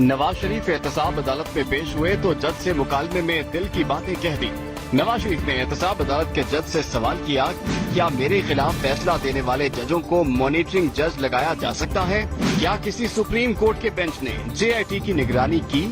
नवाज शरीफ एहतसाब अदालत में पेश हुए तो जज से मुकालमे में दिल की बातें कह दी। नवाज शरीफ ने एहतसाब अदालत के जज से सवाल किया, क्या मेरे खिलाफ फैसला देने वाले जजों को मॉनिटरिंग जज लगाया जा सकता है? क्या किसी सुप्रीम कोर्ट के बेंच ने JIT की निगरानी की?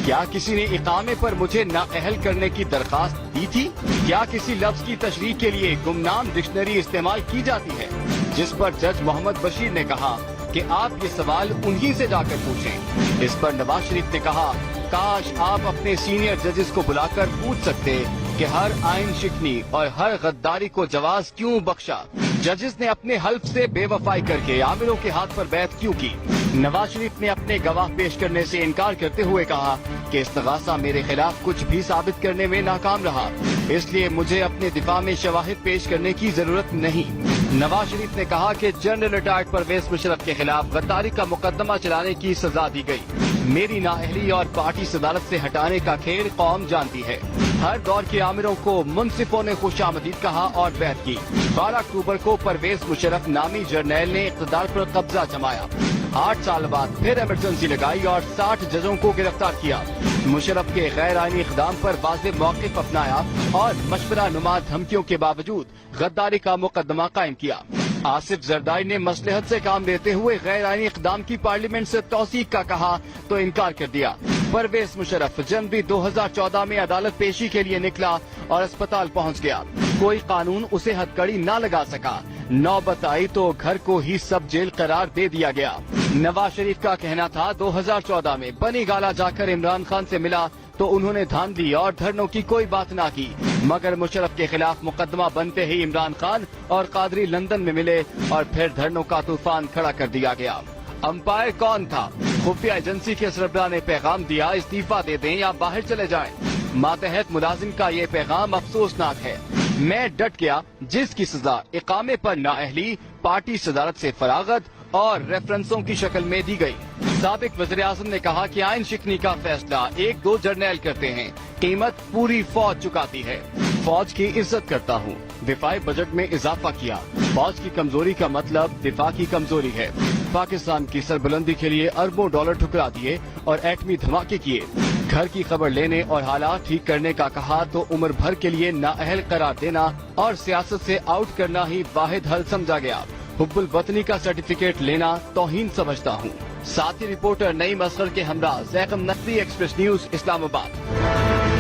क्या किसी ने इकामे पर मुझे नाअहल करने की दरखास्त दी थी? क्या किसी लफ्ज की तशरीह के लिए गुमनाम डिक्शनरी इस्तेमाल की जाती है? जिस पर जज मोहम्मद बशीर ने कहा कि आप ये सवाल उन्हीं से जाकर पूछें। इस पर नवाज शरीफ ने कहा, काश आप अपने सीनियर जजेस को बुलाकर पूछ सकते कि हर आइन शिकनी और हर गद्दारी को जवाज क्यों बख्शा। जजेस ने अपने हल्फ से बेवफाई करके आमिरों के हाथ पर बैत क्यों की? नवाज शरीफ ने अपने गवाह पेश करने से इनकार करते हुए कहा कि इस्तगासा मेरे खिलाफ कुछ भी साबित करने में नाकाम रहा, इसलिए मुझे अपने दिफा में शवाहिद पेश करने की जरूरत नहीं। नवाज शरीफ ने कहा कि जनरल रिटायर्ड परवेज मुशर्रफ के खिलाफ गद्दारी का मुकदमा चलाने की सजा दी गई। मेरी नाअहली और पार्टी सदारत से हटाने का खेल कौम जानती है। हर दौर के आमिरों को मुंसिफों ने खुशामदीद कहा और बैत की। 12 अक्टूबर को परवेज मुशर्रफ नामी जर्नैल ने इक़्तिदार पर कब्जा जमाया। 8 साल बाद फिर इमरजेंसी लगाई और 60 जजों को गिरफ्तार किया। मुशर्रफ के गैर आईनी इक़दाम पर वाज़ेह मौक़िफ़ अपनाया और मशवरा नुमा धमकियों के बावजूद गद्दारी का मुकदमा कायम किया। आसिफ जरदारी ने मसलहत से काम लेते हुए गैर आईनी इक़दाम की पार्लियामेंट से तौसीक का कहा तो इनकार कर दिया। परवेज मुशर्रफ जनवरी 2014 में अदालत पेशी के लिए निकला और अस्पताल पहुंच गया। कोई कानून उसे हथकड़ी न लगा सका। नौबत आई तो घर को ही सब जेल करार दे दिया गया। नवाज शरीफ का कहना था 2014 में बनी गाला जाकर इमरान खान से मिला तो उन्होंने धांधली और धरनों की कोई बात ना की, मगर मुशर्रफ के खिलाफ मुकदमा बनते ही इमरान खान और कादरी लंदन में मिले और फिर धरनों का तूफान खड़ा कर दिया गया। अंपायर कौन था? खुफिया एजेंसी के सरबराह ने पैगाम दिया, इस्तीफा दे दें या बाहर चले जाएं। मातहत मुलाजिम का ये पैगाम अफसोसनाक है। मैं डट गया, जिसकी सजा इकामे पर नाअहली, पार्टी सदारत से फरागत और रेफरेंसों की शक्ल में दी गई। साबिक वज़ीर आज़म ने कहा कि आइन शिकनी का फैसला 1-2 जर्नैल करते हैं, कीमत पूरी फौज चुकाती है। फौज की इज्जत करता हूँ। दिफाई बजट में इजाफा किया। फौज की कमजोरी का मतलब दिफा की कमजोरी है। पाकिस्तान की सरबुलंदी के लिए अरबों डॉलर ठुकरा दिए और एटमी धमाके किए। घर की खबर लेने और हालात ठीक करने का कहा तो उम्र भर के लिए नाअहल करार देना और सियासत से आउट करना ही वाहिद हल समझा गया। हुब्बुल वतनी का सर्टिफिकेट लेना तौहीन समझता हूँ। साथी रिपोर्टर नईम असगर के हमरा ज़ैकम नकवी, एक्सप्रेस न्यूज, इस्लामाबाद।